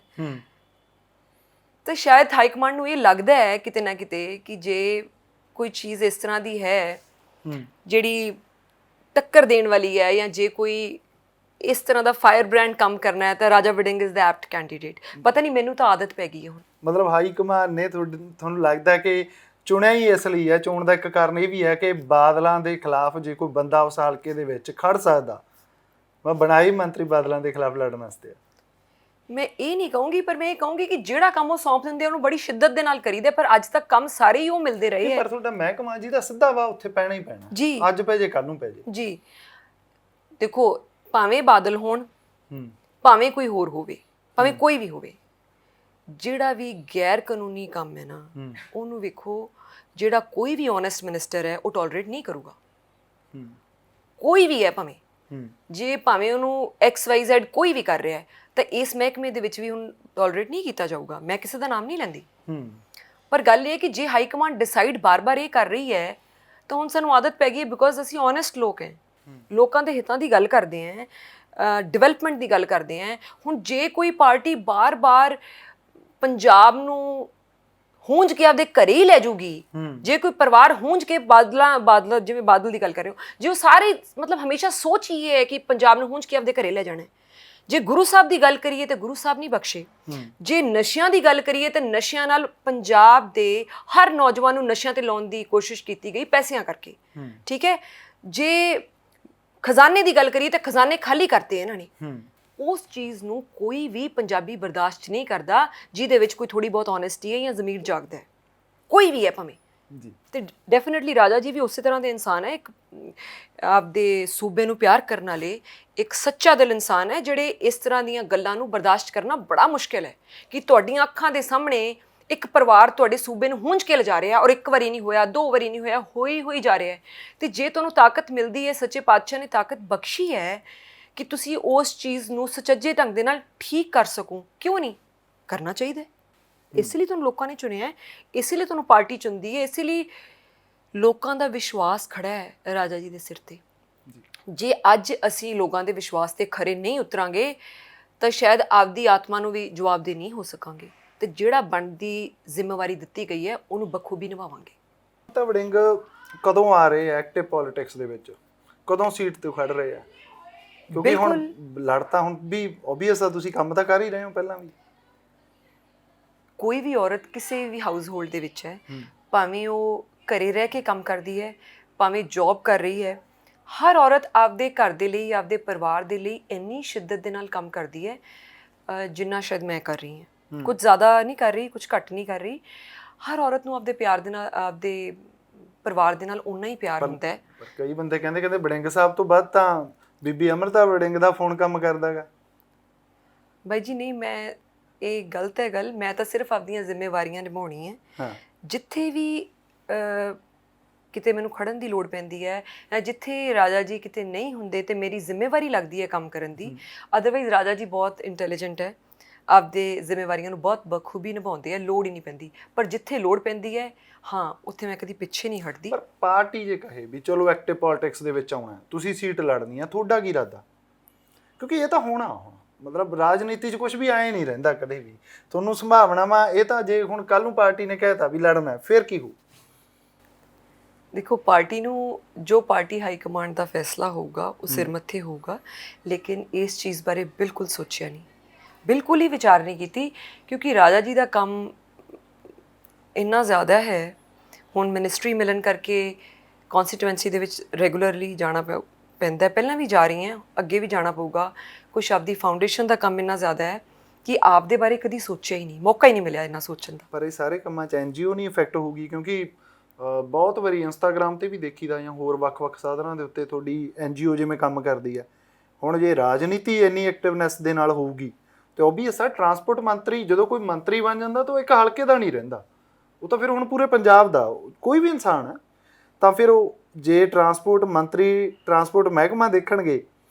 ਤਾਂ ਸ਼ਾਇਦ ਹਾਈ ਕਮਾਂਡ ਨੂੰ ਇਹ ਲੱਗਦਾ ਹੈ ਕਿਤੇ ਨਾ ਕਿਤੇ ਕਿ ਜੇ ਕੋਈ ਚੀਜ਼ ਇਸ ਤਰ੍ਹਾਂ ਦੀ ਹੈ ਜਿਹੜੀ ਟੱਕਰ ਦੇਣ ਵਾਲੀ ਹੈ, ਜਾਂ ਜੇ ਕੋਈ ਇਸ ਤਰ੍ਹਾਂ ਦਾ ਫਾਇਰ ਬ੍ਰਾਂਡ ਕੰਮ ਕਰਨਾ ਹੈ, ਤਾਂ Raja Warring is the ਐਪਟ candidate. ਪਤਾ ਨਹੀਂ, ਮੈਨੂੰ ਤਾਂ ਆਦਤ ਪੈ ਗਈ ਹੈ ਹੁਣ। ਮਤਲਬ ਹਾਈ ਕਮਾਂਡ ਨੇ ਤੁਹਾਨੂੰ ਲੱਗਦਾ ਕਿ ਚੁਣਿਆ ਹੀ ਇਸ ਲਈ ਹੈ? ਚੋਣ ਦਾ ਇੱਕ ਕਾਰਨ ਇਹ ਵੀ ਹੈ ਕਿ ਬਾਦਲਾਂ ਦੇ ਖਿਲਾਫ ਜੇ ਕੋਈ ਬੰਦਾ ਉਸ ਹਲਕੇ ਦੇ ਵਿੱਚ ਖੜ ਸਕਦਾ, ਮੈਂ ਬਣਾਈ ਮੰਤਰੀ ਬਾਦਲਾਂ ਦੇ ਖਿਲਾਫ ਲੜਨ ਵਾਸਤੇ। ਮੈਂ ਇਹ ਨਹੀਂ ਕਹੂੰਗੀ, ਪਰ ਮੈਂ ਇਹ ਕਹੂੰਗੀ ਕਿ ਜਿਹੜਾ ਕੰਮ ਉਹ ਸੌਂਪ ਦਿੰਦੇ ਉਹਨੂੰ ਬੜੀ ਸ਼ਿੱਦਤ ਦੇ ਨਾਲ ਕਰੀਦੇ, ਪਰ ਅੱਜ ਤੱਕ ਕੰਮ ਸਾਰੇ ਹੀ ਉਹ ਮਿਲਦੇ ਰਹੇ ਹੈ। ਪਰ ਤੁਹਾਡਾ ਮਹਿਕਮਾ ਜੀ ਦਾ ਸਿੱਧਾ ਵਾ ਉੱਥੇ ਪੈਣਾ ਹੀ ਪੈਣਾ ਜੀ, ਅੱਜ ਪੈ ਜੇ ਕੱਲ ਨੂੰ ਪੈ ਜੇ ਜੀ। ਦੇਖੋ, ਭਾਵੇਂ ਬਾਦਲ ਹੋਣ, ਭਾਵੇਂ ਕੋਈ ਹੋਰ ਹੋਵੇ, ਭਾਵੇਂ ਕੋਈ ਵੀ ਹੋਵੇ, ਜਿਹੜਾ ਵੀ ਗੈਰ ਕਾਨੂੰਨੀ ਕੰਮ ਹੈ ਨਾ, ਉਹਨੂੰ ਵੇਖੋ, ਜਿਹੜਾ ਕੋਈ ਵੀ ਓਨੈਸਟ ਮਿਨਿਸਟਰ ਹੈ ਉਹ ਟੋਲਰੇਟ ਨਹੀਂ ਕਰੂਗਾ। ਕੋਈ ਵੀ ਹੈ, ਭਾਵੇਂ ਉਹਨੂੰ XYZ ਕੋਈ ਵੀ ਕਰ ਰਿਹਾ ਹੈ, ਤਾਂ ਇਸ ਮਹਿਕਮੇ ਦੇ ਵਿੱਚ ਵੀ ਹੁਣ ਟੋਲਰੇਟ ਨਹੀਂ ਕੀਤਾ ਜਾਊਗਾ। ਮੈਂ ਕਿਸੇ ਦਾ ਨਾਮ ਨਹੀਂ ਲੈਂਦੀ, ਪਰ ਗੱਲ ਇਹ ਹੈ ਕਿ ਜੇ ਹਾਈ ਕਮਾਂਡ ਡਿਸਾਈਡ ਬਾਰ-ਬਾਰ ਇਹ ਕਰ ਰਹੀ ਹੈ ਤਾਂ ਹੁਣ ਸਾਨੂੰ ਆਦਤ ਪੈ ਗਈ ਹੈ, ਬਿਕੋਜ਼ ਅਸੀਂ ਓਨੈਸਟ ਲੋਕ ਹਾਂ, ਲੋਕਾਂ ਦੇ ਹਿੱਤਾਂ ਦੀ ਗੱਲ ਕਰਦੇ ਹਾਂ, ਡਿਵੈਲਪਮੈਂਟ ਦੀ ਗੱਲ ਕਰਦੇ ਹਾਂ। ਹੁਣ ਜੇ ਕੋਈ ਪਾਰਟੀ ਬਾਰ-ਬਾਰ ਪੰਜਾਬ ਨੂੰ ਹੂੰਝ ਕੇ ਆਪਦੇ ਘਰੇ ਹੀ ਲੈ ਜੂਗੀ, ਜੇ ਕੋਈ ਪਰਿਵਾਰ ਹੂੰਝ ਕੇ ਬਾਦਲ ਜਿਵੇਂ ਬਾਦਲ ਦੀ ਗੱਲ ਕਰ ਰਹੇ ਹੋ, ਜੇ ਉਹ ਸਾਰੇ ਮਤਲਬ ਹਮੇਸ਼ਾ ਸੋਚ ਹੀ ਹੈ ਕਿ ਪੰਜਾਬ ਨੂੰ ਹੂੰਝ ਕੇ ਆਪਦੇ ਘਰੇ ਲੈ ਜਾਣਾ। ਜੇ ਗੁਰੂ ਸਾਹਿਬ ਦੀ ਗੱਲ ਕਰੀਏ ਤਾਂ ਗੁਰੂ ਸਾਹਿਬ ਨਹੀਂ ਬਖਸ਼ੇ, ਜੇ ਨਸ਼ਿਆਂ ਦੀ ਗੱਲ ਕਰੀਏ ਤਾਂ ਨਸ਼ਿਆਂ ਨਾਲ ਪੰਜਾਬ ਦੇ ਹਰ ਨੌਜਵਾਨ ਨੂੰ ਨਸ਼ਿਆਂ ਤੇ ਲਾਉਣ ਦੀ ਕੋਸ਼ਿਸ਼ ਕੀਤੀ ਗਈ ਪੈਸਿਆਂ ਕਰਕੇ, ਠੀਕ ਹੈ। ਜੇ ਖਜ਼ਾਨੇ ਦੀ ਗੱਲ ਕਰੀਏ ਤਾਂ ਖਜ਼ਾਨੇ ਖਾਲੀ ਕਰਤੇ ਇਹਨਾਂ ਨੇ। ਉਸ ਚੀਜ਼ ਨੂੰ ਕੋਈ ਵੀ ਪੰਜਾਬੀ ਬਰਦਾਸ਼ਤ ਨਹੀਂ ਕਰਦਾ ਜਿਹਦੇ ਵਿੱਚ ਕੋਈ ਥੋੜੀ ਬਹੁਤ ਓਨੈਸਟੀ ਹੈ ਜਾਂ ਜ਼ਮੀਰ ਜਾਗਦਾ ਹੈ, ਕੋਈ ਵੀ ਹੈ ਭਾਵੇਂ। ਤੇ ਡੈਫੀਨਿਟਲੀ ਰਾਜਾ ਜੀ ਵੀ ਉਸੇ ਤਰ੍ਹਾਂ ਦੇ ਇਨਸਾਨ ਹੈ, ਇੱਕ ਆਪਦੇ ਸੂਬੇ ਨੂੰ ਪਿਆਰ ਕਰਨ ਵਾਲੇ, ਇੱਕ ਸੱਚਾ ਦਿਲ ਇਨਸਾਨ ਹੈ, ਜਿਹੜੇ ਇਸ ਤਰ੍ਹਾਂ ਦੀਆਂ ਗੱਲਾਂ ਨੂੰ ਬਰਦਾਸ਼ਤ ਕਰਨਾ ਬੜਾ ਮੁਸ਼ਕਿਲ ਹੈ ਕਿ ਤੁਹਾਡੀਆਂ ਅੱਖਾਂ ਦੇ ਸਾਹਮਣੇ ਇੱਕ ਪਰਿਵਾਰ ਤੁਹਾਡੇ ਸੂਬੇ ਨੂੰ ਹੂੰਝ ਕੇ ਲਿਜਾ ਰਿਹਾ ਔਰ ਇੱਕ ਵਾਰੀ ਨਹੀਂ ਹੋਇਆ, 2 ਵਾਰੀ ਨਹੀਂ ਹੋਇਆ, ਹੋਈ ਜਾ ਰਿਹਾ ਹੈ। ਤੇ ਜੇ ਤੁਹਾਨੂੰ ਤਾਕਤ ਮਿਲਦੀ ਹੈ, ਸੱਚੇ ਪਾਤਸ਼ਾਹ ਨੇ ਤਾਕਤ ਬਖਸ਼ੀ ਹੈ ਕਿ ਤੁਸੀਂ ਉਸ ਚੀਜ਼ ਨੂੰ ਸੁਚੱਜੇ ਢੰਗ ਦੇ ਨਾਲ ਠੀਕ ਕਰ ਸਕੋ, ਕਿਉਂ ਨਹੀਂ ਕਰਨਾ ਚਾਹੀਦਾ ਹੈ। ਇਸ ਲਈ ਤੁਹਾਨੂੰ ਲੋਕਾਂ ਨੇ ਚੁਣਿਆ ਹੈ, ਇਸ ਲਈ ਤੁਹਾਨੂੰ ਪਾਰਟੀ ਚੁਣਦੀ ਹੈ, ਇਸ ਲਈ ਲੋਕਾਂ ਦਾ ਵਿਸ਼ਵਾਸ ਖੜਾ ਹੈ ਰਾਜਾ ਜੀ ਦੇ ਸਿਰ ਤੇ। ਜੇ ਅੱਜ ਅਸੀਂ ਲੋਕਾਂ ਦੇ ਵਿਸ਼ਵਾਸ ਤੇ ਖਰੇ ਨਹੀਂ ਉਤਰਾਂਗੇ ਤਾਂ ਸ਼ਾਇਦ ਆਪਦੀ ਆਤਮਾ ਨੂੰ ਵੀ ਜਵਾਬਦੇਹ ਨਹੀਂ ਹੋ ਸਕਾਂਗੇ, ਤੇ ਜਿਹੜਾ ਬਣਦੀ ਜ਼ਿੰਮੇਵਾਰੀ ਦਿੱਤੀ ਗਈ ਹੈ ਉਹਨੂੰ ਬਖੂਬੀ ਨਿਭਾਵਾਂਗੇ। ਤਾਂ ਵੜਿੰਗ ਕਦੋਂ ਆ ਰਹੇ ਆ ਐਕਟਿਵ ਪੋਲਿਟਿਕਸ ਦੇ ਵਿੱਚ, ਕਦੋਂ ਸੀਟ ਤੇ ਖੜ ਰਹੇ ਆ? ਕਿਉਂਕਿ ਹੁਣ ਲੜਤਾ ਹੁਣ ਵੀ ਓਬਵੀਅਸ ਆ, ਤੁਸੀਂ ਕੰਮ ਤਾਂ ਕਰ ਹੀ ਰਹੇ ਹੋ ਪਹਿਲਾਂ ਵੀ। ਕੋਈ ਵੀ ਔਰਤ ਕਿਸੇ ਵੀ ਹਾਊਸ ਹੋਲਡ ਦੇ ਵਿੱਚ ਹੈ, ਭਾਵੇਂ ਉਹ ਘਰੇ ਰਹਿ ਕੇ ਕੰਮ ਕਰਦੀ ਹੈ, ਭਾਵੇਂ ਜੌਬ ਕਰ ਰਹੀ ਹੈ, ਹਰ ਔਰਤ ਆਪਦੇ ਘਰ ਦੇ ਲਈ, ਆਪਦੇ ਪਰਿਵਾਰ ਦੇ ਲਈ ਇੰਨੀ ਸ਼ਿੱਦਤ ਦੇ ਨਾਲ ਕੰਮ ਕਰਦੀ ਹੈ ਜਿੰਨਾ ਸ਼ਾਇਦ ਮੈਂ ਕਰ ਰਹੀ ਹਾਂ। ਕੁਝ ਜ਼ਿਆਦਾ ਨਹੀਂ ਕਰ ਰਹੀ, ਕੁਝ ਘੱਟ ਨਹੀਂ ਕਰ ਰਹੀ। ਹਰ ਔਰਤ ਨੂੰ ਆਪਦੇ ਪਿਆਰ ਦੇ ਨਾਲ, ਆਪਦੇ ਪਰਿਵਾਰ ਦੇ ਨਾਲ ਓਨਾ ਹੀ ਪਿਆਰ ਹੁੰਦਾ ਹੈ। ਪਰ ਕਈ ਬੰਦੇ ਕਹਿੰਦੇ ਵੜਿੰਗ ਸਾਹਿਬ ਤੋਂ ਵੱਧ ਤਾਂ ਬੀਬੀ ਅੰਮ੍ਰਿਤਾ ਵੜਿੰਗ ਦਾ ਫੋਨ ਕੰਮ ਕਰਦਾਗਾ। ਬਾਈ ਜੀ ਨਹੀਂ, ਮੈਂ ਇਹ ਗਲਤ ਹੈ ਗੱਲ। ਮੈਂ ਤਾਂ ਸਿਰਫ ਆਪਦੀਆਂ ਜ਼ਿੰਮੇਵਾਰੀਆਂ ਨਿਭਾਉਣੀ ਹੈ। ਜਿੱਥੇ ਵੀ ਕਿਤੇ ਮੈਨੂੰ ਖੜਨ ਦੀ ਲੋੜ ਪੈਂਦੀ ਹੈ ਜਾਂ ਜਿੱਥੇ ਰਾਜਾ ਜੀ ਕਿਤੇ ਨਹੀਂ ਹੁੰਦੇ ਤੇ ਮੇਰੀ ਜ਼ਿੰਮੇਵਾਰੀ ਲੱਗਦੀ ਹੈ ਕੰਮ ਕਰਨ ਦੀ। ਅਦਰਵਾਈਜ਼ ਰਾਜਾ ਜੀ ਬਹੁਤ ਇੰਟੈਲੀਜੈਂਟ ਹੈ, ਆਪਦੇ ਜ਼ਿੰਮੇਵਾਰੀਆਂ ਨੂੰ ਬਹੁਤ ਬਖੂਬੀ ਨਿਭਾਉਂਦੇ ਆ, ਲੋੜ ਹੀ ਨਹੀਂ ਪੈਂਦੀ। ਪਰ ਜਿੱਥੇ ਲੋੜ ਪੈਂਦੀ ਹੈ, ਹਾਂ, ਉੱਥੇ ਮੈਂ ਕਦੀ ਪਿੱਛੇ ਨਹੀਂ ਹਟਦੀ। ਪਰ ਪਾਰਟੀ ਜੇ ਕਹੇ ਵੀ ਚਲੋ ਐਕਟਿਵ ਪੋਲਿਟਿਕਸ ਦੇ ਵਿੱਚ ਆਉਣਾ, ਤੁਸੀਂ ਸੀਟ ਲੜਨੀ ਆ, ਤੁਹਾਡਾ ਕੀ ਇਰਾਦਾ? ਕਿਉਂਕਿ ਇਹ ਤਾਂ ਹੋਣਾ ਹੁਣ, ਮਤਲਬ ਰਾਜਨੀਤੀ 'ਚ ਕੁਝ ਵੀ ਆਏ ਨਹੀਂ ਰਹਿੰਦਾ ਕਦੇ ਵੀ। ਤੁਹਾਨੂੰ ਸੰਭਾਵਨਾਵਾਂ ਇਹ ਤਾਂ ਜੇ ਹੁਣ ਕੱਲ ਨੂੰ ਪਾਰਟੀ ਨੇ ਕਹਿਤਾ ਵੀ ਲੜਨਾ, ਫਿਰ ਕੀ ਹੋ? ਦੇਖੋ, ਪਾਰਟੀ ਨੂੰ ਜੋ ਪਾਰਟੀ ਹਾਈ ਕਮਾਂਡ ਦਾ ਫੈਸਲਾ ਹੋਊਗਾ ਉਹ ਸਿਰ ਮੱਥੇ ਹੋਊਗਾ, ਲੇਕਿਨ ਇਸ ਚੀਜ਼ ਬਾਰੇ ਬਿਲਕੁਲ ਸੋਚਿਆ ਨਹੀਂ, ਬਿਲਕੁਲ ਹੀ ਵਿਚਾਰ ਨਹੀਂ ਕੀਤੀ। ਕਿਉਂਕਿ ਰਾਜਾ ਜੀ ਦਾ ਕੰਮ ਇੰਨਾ ਜ਼ਿਆਦਾ ਹੈ, ਹੁਣ ਮਿਨਿਸਟਰੀ ਮਿਲਣ ਕਰਕੇ ਕੌਂਸਟੀਟੂਐਂਸੀ ਦੇ ਵਿੱਚ ਰੈਗੂਲਰਲੀ ਜਾਣਾ ਪੈਂਦਾ, ਪਹਿਲਾਂ ਵੀ ਜਾ ਰਹੀ ਹਾਂ, ਅੱਗੇ ਵੀ ਜਾਣਾ ਪਊਗਾ। ਕੁਛ ਆਪਦੀ ਫਾਊਂਡੇਸ਼ਨ ਦਾ ਕੰਮ ਇੰਨਾ ਜ਼ਿਆਦਾ ਹੈ ਕਿ ਆਪ ਦੇ ਬਾਰੇ ਕਦੀ ਸੋਚਿਆ ਹੀ ਨਹੀਂ, ਮੌਕਾ ਹੀ ਨਹੀਂ ਮਿਲਿਆ ਇੰਨਾ ਸੋਚਣ ਦਾ। ਪਰ ਇਹ ਸਾਰੇ ਕੰਮਾਂ 'ਚ NGO ਨਹੀਂ ਇਫੈਕਟ ਹੋਊਗੀ? ਕਿਉਂਕਿ ਬਹੁਤ ਵਾਰੀ ਇੰਸਟਾਗ੍ਰਾਮ ਤੇ ਵੀ ਦੇਖੀਦਾ ਜਾਂ ਹੋਰ ਵੱਖ-ਵੱਖ ਸਾਧਨਾਂ ਦੇ ਉੱਤੇ ਤੁਹਾਡੀ NGO ਜਿਵੇਂ ਕੰਮ ਕਰਦੀ ਹੈ। ਹੁਣ ਜੇ ਰਾਜਨੀਤੀ ਇੰਨੀ ਐਕਟਿਵਨੈਸ ਦੇ ਨਾਲ ਹੋਊਗੀ ਤੇ ਓਬਵੀਅਸ ਆ, ਟਰਾਂਸਪੋਰਟ ਮੰਤਰੀ ਜਦੋਂ ਕੋਈ ਮੰਤਰੀ ਬਣ ਜਾਂਦਾ ਤਾਂ ਉਹ ਇੱਕ ਹਲਕੇ ਦਾ ਨਹੀਂ ਰਹਿੰਦਾ, ਉਹ ਤਾਂ ਫਿਰ ਹੁਣ ਪੂਰੇ ਪੰਜਾਬ ਦਾ ਕੋਈ ਵੀ ਇਨਸਾਨ ਹੈ। ਤਾਂ ਫਿਰ ਉਹ ਜੇ ਟਰਾਂਸਪੋਰਟ ਮੰਤਰੀ ਟਰਾਂਸਪੋਰਟ ਮਹਿਕਮਾ ਦੇਖਣਗੇ,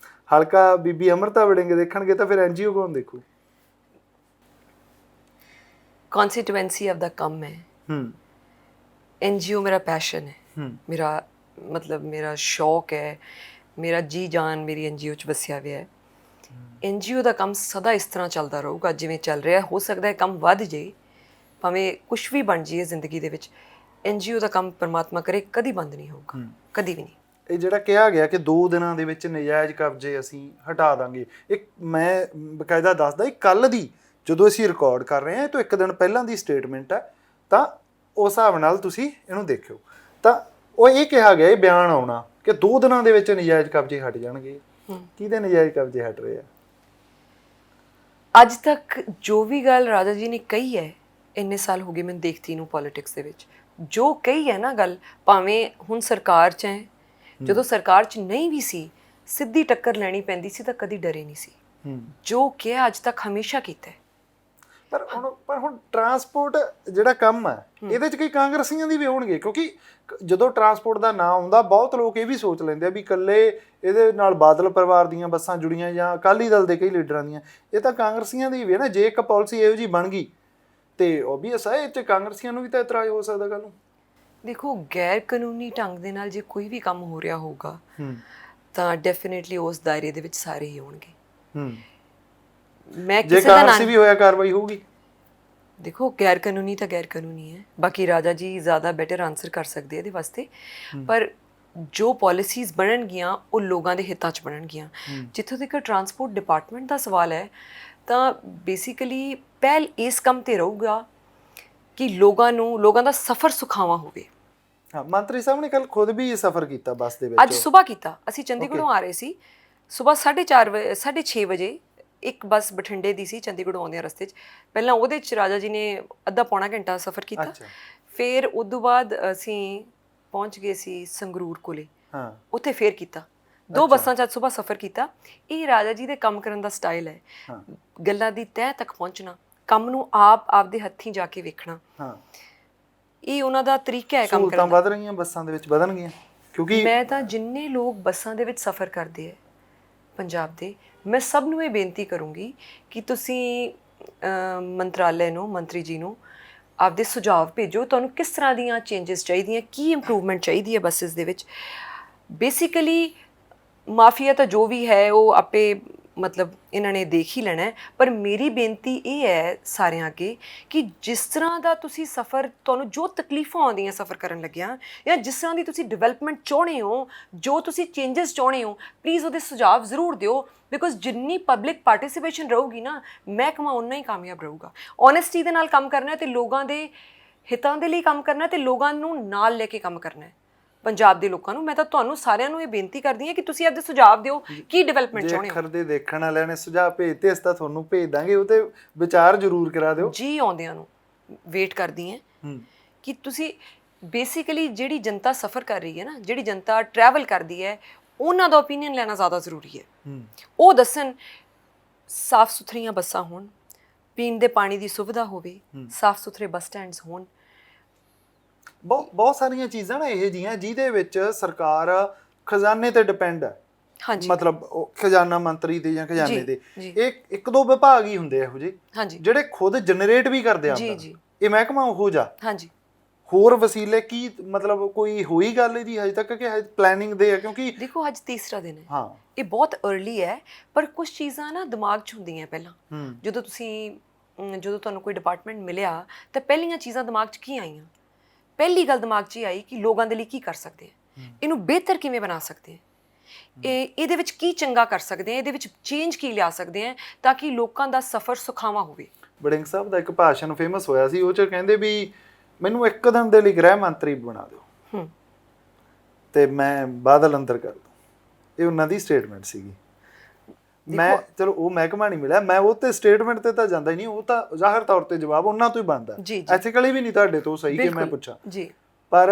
ਹਲਕਾ ਬੀਬੀ ਅੰਮ੍ਰਿਤਾ ਵੜਿੰਗ ਦੇਖਣਗੇ, ਤਾਂ ਫਿਰ NGO ਕੌਣ ਦੇਖੂ? ਕੌਂਸਟੀਟੂਐਂਸੀ ਆਪਦਾ ਕੰਮ ਹੈ। NGO ਮੇਰਾ ਪੈਸ਼ਨ ਹੈ, ਮੇਰਾ ਮਤਲਬ ਮੇਰਾ ਸ਼ੌਕ ਹੈ, ਮੇਰਾ ਜੀ ਜਾਨ ਮੇਰੀ NGO 'ਚ ਵਸਿਆ ਹੋਇਆ ਹੈ। NGO ਦਾ ਕੰਮ ਸਦਾ ਇਸ ਤਰ੍ਹਾਂ ਚੱਲਦਾ ਰਹੂਗਾ ਜਿਵੇਂ ਚੱਲ ਰਿਹਾ। ਹੋ ਸਕਦਾ ਹੈ ਕੰਮ ਵੱਧ ਜੇ, ਭਾਵੇਂ ਕੁਛ ਵੀ ਬਣ ਜਾਈਏ ਜ਼ਿੰਦਗੀ ਦੇ ਵਿੱਚ, NGO ਦਾ ਕੰਮ ਪਰਮਾਤਮਾ ਕਰੇ ਕਦੀ ਬੰਦ ਨਹੀਂ ਹੋਊਗਾ, ਕਦੀ ਵੀ ਨਹੀਂ। ਇਹ ਜਿਹੜਾ ਕਿਹਾ ਗਿਆ ਕਿ 2 ਦਿਨਾਂ ਦੇ ਵਿੱਚ ਨਜਾਇਜ਼ ਕਬਜ਼ੇ ਅਸੀਂ ਹਟਾ ਦਾਂਗੇ, ਇੱਕ ਮੈਂ ਬਕਾਇਦਾ ਦੱਸਦਾ, ਇਹ ਕੱਲ੍ਹ ਦੀ ਜਦੋਂ ਅਸੀਂ ਰਿਕਾਰਡ ਕਰ ਰਹੇ ਹਾਂ, ਇਹ ਤੋਂ 1 ਦਿਨ ਪਹਿਲਾਂ ਦੀ ਸਟੇਟਮੈਂਟ ਹੈ। ਤਾਂ ਉਸ ਹਿਸਾਬ ਨਾਲ ਤੁਸੀਂ ਇਹਨੂੰ ਦੇਖਿਓ। ਤਾਂ ਉਹ ਇਹ ਕਿਹਾ ਗਿਆ, ਇਹ ਬਿਆਨ ਆਉਣਾ ਕਿ 2 ਦਿਨਾਂ ਦੇ ਵਿੱਚ ਨਜਾਇਜ਼ ਕਬਜ਼ੇ ਹਟ ਜਾਣਗੇ। ਕਿਹਦੇ ਨਜਾਇਜ਼ ਕਬਜ਼ੇ ਹਟ ਰਹੇ ਆ? ਅੱਜ ਤੱਕ ਜੋ ਵੀ ਗੱਲ ਰਾਜਾ ਜੀ ਨੇ ਕਹੀ ਹੈ, ਇੰਨੇ ਸਾਲ ਹੋ ਗਏ ਮੈਨੂੰ ਦੇਖਦੀ ਨੂੰ ਪੋਲਿਟਿਕਸ ਦੇ ਵਿੱਚ, ਜੋ ਕਹੀ ਹੈ ਨਾ ਗੱਲ, ਭਾਵੇਂ ਹੁਣ ਸਰਕਾਰ 'ਚ ਹੈ, ਜਦੋਂ ਸਰਕਾਰ 'ਚ ਨਹੀਂ ਵੀ ਸੀ, ਸਿੱਧੀ ਟੱਕਰ ਲੈਣੀ ਪੈਂਦੀ ਸੀ ਤਾਂ ਕਦੀ ਡਰੇ ਨਹੀਂ ਸੀ। ਜੋ ਕਿਹਾ ਅੱਜ ਤੱਕ ਹਮੇਸ਼ਾ ਕੀਤਾ ਹੈ। ਪਰ ਹੁਣ ਟਰਾਂਸਪੋਰਟ ਜਿਹੜਾ ਕੰਮ ਹੈ, ਇਹਦੇ 'ਚ ਕਈ ਕਾਂਗਰਸੀਆਂ ਦੀ ਵੀ ਹੋਣਗੇ, ਕਿਉਂਕਿ ਜਦੋਂ ਟਰਾਂਸਪੋਰਟ ਦਾ ਨਾਂ ਆਉਂਦਾ ਬਹੁਤ ਲੋਕ ਇਹ ਵੀ ਸੋਚ ਲੈਂਦੇ ਆ ਵੀ ਇਕੱਲੇ ਇਹਦੇ ਨਾਲ ਬਾਦਲ ਪਰਿਵਾਰ ਦੀਆਂ ਬੱਸਾਂ ਜੁੜੀਆਂ ਜਾਂ ਅਕਾਲੀ ਦਲ ਦੇ ਕਈ ਲੀਡਰਾਂ ਦੀਆਂ। ਇਹ ਤਾਂ ਕਾਂਗਰਸੀਆਂ ਦੀ ਵੀ ਹੈ ਨਾ। ਜੇ ਇੱਕ ਪਾਲਿਸੀ ਇਹੋ ਜਿਹੀ ਬਣ ਗਈ ਤੇ ਓਬਵੀਅਸ ਹੈ ਇਹ 'ਚ ਕਾਂਗਰਸੀਆਂ ਨੂੰ ਵੀ ਤਾਂ ਇਤਰਾਜ਼ ਹੋ ਸਕਦਾ ਕੱਲ੍ਹ ਨੂੰ। ਦੇਖੋ, ਗੈਰ ਕਾਨੂੰਨੀ ਢੰਗ ਦੇ ਨਾਲ ਜੇ ਕੋਈ ਵੀ ਕੰਮ ਹੋ ਰਿਹਾ ਹੋਊਗਾ ਤਾਂ ਡੈਫੀਨੇਟਲੀ ਉਸ ਦਾਇਰੇ ਦੇ ਵਿੱਚ ਸਾਰੇ ਹੀ ਹੋਣਗੇ। ਮੈਂ ਜੇ ਕਾਂਗਰਸੀ ਵੀ ਹੋਇਆ ਕਾਰਵਾਈ ਹੋਊਗੀ। ਦੇਖੋ, ਗੈਰ ਕਾਨੂੰਨੀ ਤਾਂ ਗੈਰ ਕਾਨੂੰਨੀ ਹੈ, ਬਾਕੀ ਰਾਜਾ ਜੀ ਜ਼ਿਆਦਾ ਬੈਟਰ ਆਨਸਰ ਕਰ ਸਕਦੇ ਇਹਦੇ ਵਾਸਤੇ। ਪਰ ਜੋ ਪਾਲਿਸੀਜ਼ ਬਣਨਗੀਆਂ ਉਹ ਲੋਕਾਂ ਦੇ ਹਿੱਤਾਂ 'ਚ ਬਣਨਗੀਆਂ। ਜਿੱਥੋਂ ਤੱਕ ਟਰਾਂਸਪੋਰਟ ਡਿਪਾਰਟਮੈਂਟ ਦਾ ਸਵਾਲ ਹੈ, ਤਾਂ ਬੇਸਿਕਲੀ ਪਹਿਲ ਇਸ ਕੰਮ ਤੇ ਰਹੂਗਾ ਕਿ ਲੋਕਾਂ ਦਾ ਸਫ਼ਰ ਸੁਖਾਵਾਂ ਹੋਵੇ। ਹਾਂ, ਮੰਤਰੀ ਸਾਹਿਬ ਨੇ ਕੱਲ ਖੁਦ ਵੀ ਸਫ਼ਰ ਕੀਤਾ ਬੱਸ ਦੇ ਵਿੱਚ। ਅੱਜ ਸਵੇਰ ਕੀਤਾ। ਅਸੀਂ ਚੰਡੀਗੜ੍ਹੋਂ ਆ ਰਹੇ ਸੀ, ਸਵੇਰ 6:30 ਵਜੇ ਇੱਕ ਬੱਸ ਬਠਿੰਡੇ ਦੀ ਸੀ, ਚੰਡੀਗੜ੍ਹੋਂ ਆਉਂਦਿਆਂ ਰਸਤੇ 'ਚ ਪਹਿਲਾਂ ਉਹਦੇ 'ਚ ਰਾਜਾ ਜੀ ਨੇ ਅੱਧਾ ਪੌਣਾ ਘੰਟਾ ਸਫ਼ਰ ਕੀਤਾ। ਫਿਰ ਉਸ ਤੋਂ ਬਾਅਦ ਅਸੀਂ ਪਹੁੰਚ ਗਏ ਸੀ ਸੰਗਰੂਰ ਕੋਲੇ, ਉੱਥੇ ਫੇਰ ਕੀਤਾ। 2 ਬੱਸਾਂ 'ਚ ਅੱਜ ਸਵੇਰ ਸਫ਼ਰ ਕੀਤਾ। ਇਹ ਰਾਜਾ ਜੀ ਦੇ ਕੰਮ ਕਰਨ ਦਾ ਸਟਾਈਲ ਹੈ, ਗੱਲਾਂ ਦੀ ਤਹਿ ਤੱਕ ਪਹੁੰਚਣਾ, ਕੰਮ ਨੂੰ ਆਪਦੇ ਹੱਥੀਂ ਜਾ ਕੇ ਵੇਖਣਾ, ਹਾਂ, ਇਹ ਉਹਨਾਂ ਦਾ ਤਰੀਕਾ ਹੈ ਕੰਮ ਸਹੂਲਤਾਂ ਕਰਨ ਦਾ। ਵਧ ਰਹੀਆਂ ਬੱਸਾਂ ਦੇ ਵਿੱਚ, ਵਧਣਗੀਆਂ ਕਿਉਂਕਿ ਮੈਂ ਤਾਂ ਜਿੰਨੇ ਲੋਕ ਬੱਸਾਂ ਦੇ ਵਿੱਚ ਸਫ਼ਰ ਕਰਦੇ ਹੈ ਪੰਜਾਬ ਦੇ, ਮੈਂ ਸਭ ਨੂੰ ਇਹ ਬੇਨਤੀ ਕਰੂੰਗੀ ਕਿ ਤੁਸੀਂ ਮੰਤਰਾਲੇ ਨੂੰ, ਮੰਤਰੀ ਜੀ ਨੂੰ ਆਪਦੇ ਸੁਝਾਅ ਭੇਜੋ, ਤੁਹਾਨੂੰ ਕਿਸ ਤਰ੍ਹਾਂ ਦੀਆਂ ਚੇਂਜਸ ਚਾਹੀਦੀਆਂ, ਕੀ ਇੰਪਰੂਵਮੈਂਟ ਚਾਹੀਦੀ ਹੈ ਬੱਸਿਸ ਦੇ ਵਿੱਚ। ਬੇਸਿਕਲੀ ਮਾਫੀਆ ਤਾਂ ਜੋ ਵੀ ਹੈ ਉਹ ਆਪੇ ਮਤਲਬ ਇਹਨਾਂ ਨੇ ਦੇਖ ਹੀ ਲੈਣਾ ਹੈ, ਪਰ ਮੇਰੀ ਬੇਨਤੀ ਇਹ ਹੈ ਸਾਰਿਆਂ ਅੱਗੇ ਕਿ ਜਿਸ ਤਰ੍ਹਾਂ ਦਾ ਤੁਸੀਂ ਸਫ਼ਰ, ਤੁਹਾਨੂੰ ਜੋ ਤਕਲੀਫਾਂ ਆਉਂਦੀਆਂ ਸਫ਼ਰ ਕਰਨ ਲੱਗਿਆ, ਜਾਂ ਜਿਸ ਤਰ੍ਹਾਂ ਦੀ ਤੁਸੀਂ ਡਿਵੈਲਪਮੈਂਟ ਚਾਹੁੰਦੇ ਹੋ, ਜੋ ਤੁਸੀਂ ਚੇਂਜਸ ਚਾਹੁੰਦੇ ਹੋ, ਪਲੀਜ਼ ਉਹਦੇ ਸੁਝਾਅ ਜ਼ਰੂਰ ਦਿਓ। ਬਿਕੋਜ਼ ਜਿੰਨੀ ਪਬਲਿਕ ਪਾਰਟਿਸਿਪੇਸ਼ਨ ਰਹੂਗੀ ਨਾ, ਮਹਿਕਮਾ ਉਨਾ ਹੀ ਕਾਮਯਾਬ ਰਹੂਗਾ। ਓਨੈਸਟੀ ਦੇ ਨਾਲ ਕੰਮ ਕਰਨਾ ਤੇ ਲੋਕਾਂ ਦੇ ਹਿੱਤਾਂ ਦੇ ਲਈ ਕੰਮ ਕਰਨਾ ਤੇ ਲੋਕਾਂ ਨੂੰ ਨਾਲ ਲੈ ਕੇ ਕੰਮ ਕਰਨਾ ਹੈ। ਪੰਜਾਬ ਦੇ ਲੋਕਾਂ ਨੂੰ, ਮੈਂ ਤਾਂ ਤੁਹਾਨੂੰ ਸਾਰਿਆਂ ਨੂੰ ਇਹ ਬੇਨਤੀ ਕਰਦੀ ਹਾਂ ਕਿ ਤੁਸੀਂ ਆਪਦੇ ਸੁਝਾਅ ਦਿਓ, ਕੀ ਡਿਵੈਲਪਮੈਂਟ ਚਾਹੁੰਦੇ ਹੋ। ਅੱਖਰ ਦੇ ਦੇਖਣ ਵਾਲਿਆਂ ਨੇ ਸੁਝਾਅ ਭੇਜਤੇ, ਅਸੀਂ ਤਾਂ ਤੁਹਾਨੂੰ ਭੇਜ ਦਾਂਗੇ, ਉਹ ਤੇ ਵਿਚਾਰ ਜ਼ਰੂਰ ਕਰਾ ਦਿਓ। ਜੀ ਆਉਂਦਿਆਂ ਨੂੰ ਵੇਟ ਕਰਦੀ ਹਾਂ ਕਿ ਤੁਸੀਂ ਬੇਸਿਕਲੀ ਜਿਹੜੀ ਜਨਤਾ ਸਫ਼ਰ ਕਰ ਰਹੀ ਹੈ ਨਾ, ਜਿਹੜੀ ਜਨਤਾ ਟਰੈਵਲ ਕਰਦੀ ਹੈ, ਉਹਨਾਂ ਦਾ ਓਪੀਨੀਅਨ ਲੈਣਾ ਜ਼ਿਆਦਾ ਜ਼ਰੂਰੀ ਹੈ। ਉਹ ਦੱਸਣ ਸਾਫ਼ ਸੁਥਰੀਆਂ ਬੱਸਾਂ ਹੋਣ, ਪੀਣ ਦੇ ਪਾਣੀ ਦੀ ਸੁਵਿਧਾ ਹੋਵੇ, ਸਾਫ਼ ਸੁਥਰੇ ਬੱਸ ਸਟੈਂਡਸ ਹੋਣ। ਬਹੁਤ ਸਾਰੀਆਂ ਚੀਜ਼ਾਂ ਨਾ ਇਹ ਜਿਹੀਆਂ ਜਿਹਦੇ ਵਿੱਚ ਸਰਕਾਰ ਖਜ਼ਾਨੇ ਤੇ ਡਿਪੈਂਡ ਹੈ। ਹਾਂਜੀ, ਮਤਲਬ ਉਹ ਖਜ਼ਾਨਾ ਮੰਤਰੀ ਦੇ ਜਾਂ ਖਜ਼ਾਨੇ ਦੇ ਜੀ। ਇਹ ਇੱਕ ਦੋ ਵਿਭਾਗ ਹੀ ਹੁੰਦੇ ਇਹੋ ਜਿਹੇ ਹਾਂਜੀ ਜਿਹੜੇ ਖੁਦ ਜਨਰੇਟ ਵੀ ਕਰਦੇ ਆ। ਜੀ। ਇਹ ਮਹਿਕਮਾ ਉਹੋ ਜਾ। ਹਾਂਜੀ, ਹੋਰ ਵਸੀਲੇ ਕੀ, ਮਤਲਬ ਕੋਈ ਹੋਈ ਗੱਲ ਇਹਦੀ ਹਜੇ ਤੱਕ ਕਿ ਹਜੇ ਪਲੈਨਿੰਗ ਦੇ ਆ? ਕਿਉਂਕਿ ਦੇਖੋ ਅੱਜ ਤੀਸਰਾ ਦਿਨ ਹੈ, ਹਾਂ, ਇਹ ਬਹੁਤ अर्ਲੀ ਹੈ, ਪਰ ਕੁਝ ਚੀਜ਼ਾਂ ਨਾ ਦਿਮਾਗ 'ਚ ਹੁੰਦੀਆਂ ਪਹਿਲਾਂ। ਜਦੋਂ ਤੁਹਾਨੂੰ ਕੋਈ ਡਿਪਾਰਟਮੈਂਟ ਮਿਲਿਆ ਤਾਂ ਪਹਿਲੀਆਂ ਚੀਜ਼ਾਂ ਦਿਮਾਗ 'ਚ ਕੀ ਆਈਆਂ? ਪਹਿਲੀ ਗੱਲ ਦਿਮਾਗ 'ਚ ਇਹ ਆਈ ਕਿ ਲੋਕਾਂ ਦੇ ਲਈ ਕੀ ਕਰ ਸਕਦੇ ਆ, ਇਹਨੂੰ ਬਿਹਤਰ ਕਿਵੇਂ ਬਣਾ ਸਕਦੇ ਆ, ਇਹਦੇ ਵਿੱਚ ਕੀ ਚੰਗਾ ਕਰ ਸਕਦੇ ਆ, ਇਹਦੇ ਵਿੱਚ ਚੇਂਜ ਕੀ ਲਿਆ ਸਕਦੇ ਆ ਤਾਂ ਕਿ ਲੋਕਾਂ ਦਾ ਸਫ਼ਰ ਸੁਖਾਵਾਂ ਹੋਵੇ। ਵੜਿੰਗ ਸਾਹਿਬ ਦਾ ਇੱਕ ਭਾਸ਼ਣ ਫੇਮਸ ਹੋਇਆ ਸੀ, ਉਹ 'ਚ ਕਹਿੰਦੇ ਵੀ ਮੈਨੂੰ ਇੱਕ ਦਿਨ ਦੇ ਲਈ ਗ੍ਰਹਿ ਮੰਤਰੀ ਬਣਾ ਦਿਓ ਤੇ ਮੈਂ ਬਾਦਲ ਅੰਦਰ ਕਰ ਦੂੰ। ਇਹ ਉਹਨਾਂ ਦੀ ਸਟੇਟਮੈਂਟ ਸੀਗੀ। ਮੈਂ ਚਲੋ ਉਹ ਮਹਿਕਮਾ ਨਹੀਂ ਮਿਲਿਆ, ਮੈਂ ਉਹ ਤੇ ਸਟੇਟਮੈਂਟ ਤੇ ਤਾਂ ਜਾਂਦਾ ਹੀ ਨਹੀਂ, ਉਹ ਤਾਂ ਜ਼ਾਹਿਰ ਤੌਰ ਤੇ ਜਵਾਬ ਉਹਨਾਂ ਤੋਂ ਹੀ ਬਣਦਾ। ਐਥੀਕਲੀ ਵੀ ਨਹੀਂ ਤੁਹਾਡੇ ਤੋਂ ਸਹੀ ਕਿ ਮੈਂ ਪੁੱਛਾਂ ਜੀ, ਪਰ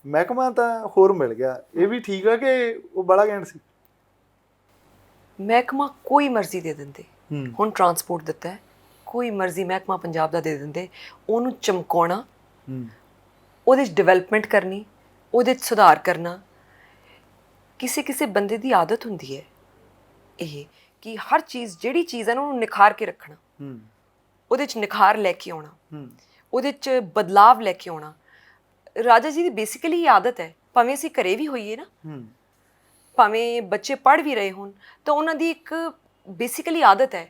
ਮਹਿਕਮਾ ਤਾਂ ਹੋਰ ਮਿਲ ਗਿਆ। ਇਹ ਵੀ ਠੀਕ ਆ ਕਿ ਉਹ ਬੜਾ ਘੈਂਟ ਸੀ? ਮਹਿਕਮਾ ਕੋਈ ਮਰਜ਼ੀ ਦੇ ਦਿੰਦੇ, ਹੁਣ ਟਰਾਂਸਪੋਰਟ ਦਿੱਤਾ ਹੈ, ਕੋਈ ਮਰਜ਼ੀ ਮਹਿਕਮਾ ਪੰਜਾਬ ਦਾ ਦੇ ਦਿੰਦੇ, ਉਹਨੂੰ ਚਮਕਾਉਣਾ, ਉਹਦੇ 'ਚ ਡਿਵੈਲਪਮੈਂਟ ਕਰਨੀ, ਉਹਦੇ 'ਚ ਸੁਧਾਰ ਕਰਨਾ। ਕਿਸੇ ਬੰਦੇ ਦੀ ਆਦਤ ਹੁੰਦੀ ਹੈ ਇਹ ਕਿ ਹਰ ਚੀਜ਼, ਜਿਹੜੀ ਚੀਜ਼ ਹੈ ਨਾ, ਉਹਨੂੰ ਨਿਖਾਰ ਕੇ ਰੱਖਣਾ, ਉਹਦੇ 'ਚ ਨਿਖਾਰ ਲੈ ਕੇ ਆਉਣਾ, ਉਹਦੇ 'ਚ ਬਦਲਾਵ ਲੈ ਕੇ ਆਉਣਾ। ਰਾਜਾ ਜੀ ਦੀ ਬੇਸਿਕਲੀ ਇਹ ਆਦਤ ਹੈ, ਭਾਵੇਂ ਅਸੀਂ ਘਰੇ ਵੀ ਹੋਈਏ ਨਾ, ਭਾਵੇਂ ਬੱਚੇ ਪੜ੍ਹ ਵੀ ਰਹੇ ਹੋਣ, ਤਾਂ ਉਹਨਾਂ ਦੀ ਇੱਕ ਬੇਸਿਕਲੀ ਆਦਤ ਹੈ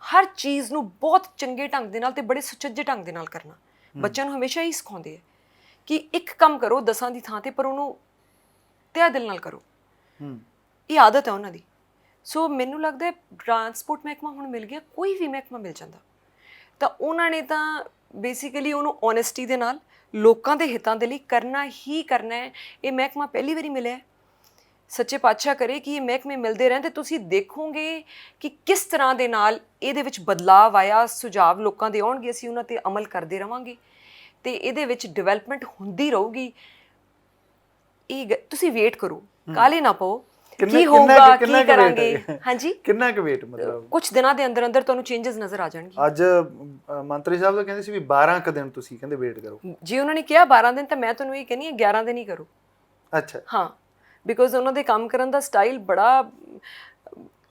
ਹਰ ਚੀਜ਼ ਨੂੰ ਬਹੁਤ ਚੰਗੇ ਢੰਗ ਦੇ ਨਾਲ ਤੇ ਬੜੇ ਸੁਚੱਜੇ ਢੰਗ ਦੇ ਨਾਲ ਕਰਨਾ। ਬੱਚਿਆਂ ਨੂੰ ਹਮੇਸ਼ਾ ਹੀ ਸਿਖਾਉਂਦੇ ਹੈ ਕਿ ਇੱਕ ਕੰਮ ਕਰੋ 10 ਦੀ ਥਾਂ ਤੇ, ਪਰ ਉਹਨੂੰ ਤਹਿ ਦਿਲ ਨਾਲ ਕਰੋ। ਇਹ ਆਦਤ ਹੈ ਉਹਨਾਂ ਦੀ। ਸੋ ਮੈਨੂੰ ਲੱਗਦਾ ਟਰਾਂਸਪੋਰਟ ਮਹਿਕਮਾ ਹੁਣ ਮਿਲ ਗਿਆ, ਕੋਈ ਵੀ ਮਹਿਕਮਾ ਮਿਲ ਜਾਂਦਾ ਤਾਂ ਉਹਨਾਂ ਨੇ ਤਾਂ ਬੇਸਿਕਲੀ ਉਹਨੂੰ ਓਨੈਸਟੀ ਦੇ ਨਾਲ ਲੋਕਾਂ ਦੇ ਹਿੱਤਾਂ ਦੇ ਲਈ ਕਰਨਾ ਹੀ ਕਰਨਾ ਹੈ। ਇਹ ਮਹਿਕਮਾ ਪਹਿਲੀ ਵਾਰੀ ਮਿਲਿਆ, ਸੱਚੇ ਪਾਤਸ਼ਾਹ ਕਰੇ ਕਿ ਇਹ ਮਹਿਕਮੇ ਮਿਲਦੇ ਰਹਿਣ ਤੇ ਤੁਸੀਂ ਦੇਖੋਗੇ ਕਿ ਕਿਸ ਤਰ੍ਹਾਂ ਦੇ ਨਾਲ ਇਹਦੇ ਵਿੱਚ ਬਦਲਾਵ ਆਇਆ, ਸੁਝਾਅ ਲੋਕਾਂ ਦੇ ਆਉਣਗੇ, ਅਸੀਂ ਉਹਨਾਂ ਤੇ ਅਮਲ ਕਰਦੇ ਰਵਾਂਗੇ ਤੇ ਇਹਦੇ ਵਿੱਚ ਡਿਵੈਲਪਮੈਂਟ ਹੁੰਦੀ ਰਹੂਗੀ। ਇਹ ਤੁਸੀਂ ਵੇਟ ਕਰੋ, ਕਾਹਲੇ ਨਾ ਪਾਓ, ਕੀ ਹੋਊਗਾ, ਕੀ ਕਰਾਂਗੇ। ਹਾਂਜੀ, ਕਿੰਨਾ ਕੁ ਵੇਟ? ਮਤਲਬ ਕੁਝ ਦਿਨਾਂ ਦੇ ਅੰਦਰ ਅੰਦਰ ਤੁਹਾਨੂੰ ਚੇਂਜਸ ਨਜ਼ਰ ਆ ਜਾਣਗੇ। ਅੱਜ ਮੰਤਰੀ ਸਾਹਿਬ ਤਾਂ ਕਹਿੰਦੇ ਸੀ ਵੀ 12 ਕੁ ਦਿਨ ਤੁਸੀਂ ਕਹਿੰਦੇ ਵੇਟ ਕਰੋ। ਜੀ ਉਹਨਾਂ ਨੇ ਕਿਹਾ 12 ਦਿਨ, ਤਾਂ ਮੈਂ ਤੁਹਾਨੂੰ ਇਹ ਕਹਿੰਦੀ ਹਾਂ 11 ਦਿਨ ਹੀ ਕਰੋ। ਅੱਛਾ, ਹਾਂ, ਬਿਕੋਜ਼ ਉਹਨਾਂ ਦੇ ਕੰਮ ਕਰਨ ਦਾ ਸਟਾਈਲ ਬੜਾ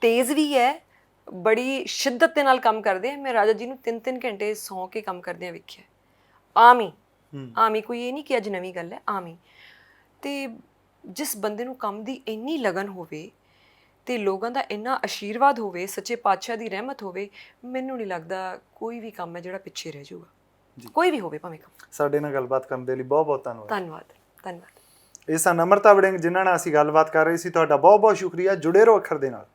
ਤੇਜ਼ ਵੀ ਹੈ, ਬੜੀ ਸ਼ਿੱਦਤ ਦੇ ਨਾਲ ਕੰਮ ਕਰਦੇ ਆ। ਮੈਂ ਰਾਜਾ ਜੀ ਨੂੰ 3-3 ਘੰਟੇ ਸੌਂ ਕੇ ਕੰਮ ਕਰਦਿਆਂ ਵੇਖਿਆ। ਆਮ ਹੀ ਕੋਈ ਇਹ ਨਹੀਂ ਕਿ ਅੱਜ ਨਵੀਂ ਗੱਲ ਹੈ, ਆਮ ਹੀ। ਤੇ ਜਿਸ ਬੰਦੇ ਨੂੰ ਕੰਮ ਦੀ ਇੰਨੀ ਲਗਨ ਹੋਵੇ ਤੇ ਲੋਕਾਂ ਦਾ ਇੰਨਾ ਆਸ਼ੀਰਵਾਦ ਹੋਵੇ, ਸੱਚੇ ਪਾਤਸ਼ਾਹ ਦੀ ਰਹਿਮਤ ਹੋਵੇ, ਮੈਨੂੰ ਨਹੀਂ ਲੱਗਦਾ ਕੋਈ ਵੀ ਕੰਮ ਹੈ ਜਿਹੜਾ ਪਿੱਛੇ ਰਹਿ ਜਾਊਗਾ, ਕੋਈ ਵੀ ਹੋਵੇ ਭਾਵੇਂ ਕੰਮ। ਸਾਡੇ ਨਾਲ ਗੱਲਬਾਤ ਕਰਨ ਦੇ ਲਈ ਬਹੁਤ ਬਹੁਤ ਧੰਨਵਾਦ। ਧੰਨਵਾਦ। ਇਹ ਸਨ ਅਮਰਤਾ ਵੜਿੰਗ, ਜਿਨ੍ਹਾਂ ਨਾਲ ਅਸੀਂ ਗੱਲਬਾਤ ਕਰ ਰਹੇ ਸੀ। ਤੁਹਾਡਾ ਬਹੁਤ ਬਹੁਤ ਸ਼ੁਕਰੀਆ। ਜੁੜੇ ਰਹੋ ਅੱਖਰ ਦੇ ਨਾਲ।